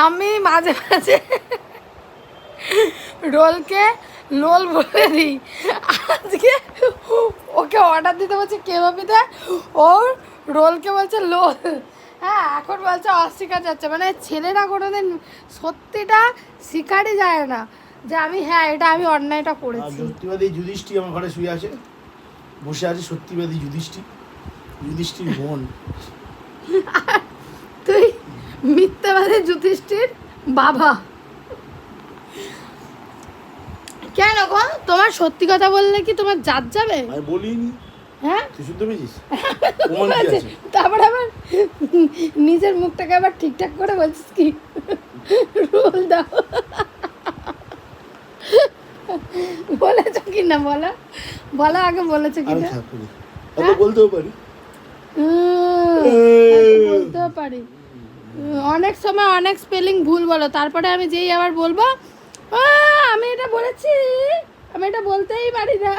আমি মাঝে মাঝে রোলকে লোল বলে দিই। আজকে ওকে অর্ডার দিতে বলছে কেবাবিতে, ওর রোলকে বলছে লোল। হ্যাঁ, এখন বলছে অস্বীকার যাচ্ছে, মানে ছেলেরা কোনোদিন সত্যিটা শিকারই যায় না যে আমি হ্যাঁ এটা আমি অন্যায়টা করেছি। সত্যিবাদী যুধিষ্ঠি আমার ঘরে শুয়ে আছে, বসে আছে সত্যিবাদী যুধিষ্ঠির বোন। তুই মিথ্যাবাদী যুধিষ্ঠির বাবা। কেন গো, তোমার সত্যি কথা বললে কি তোমার জাত যাবে? আমি বলিনি। হ্যাঁ, তুই শুনতে পেয়েছিস? প্রমাণ কি আছে? তারপর আবার নিজের মুখটাকে আবার ঠিকঠাক করে বলছিস কি রোল দাও। বলেছ কি না বলো, বলো আগে বলেছ কি আমি না? থাকি আমি বলতেও পারি। বলতেও পারি। অনেক সময় অনেক স্পেলিং ভুল বলো, তারপরে আমি যেই আবার বলবো আমি এটা বলেছি, আমি এটা বলতেই পারি না।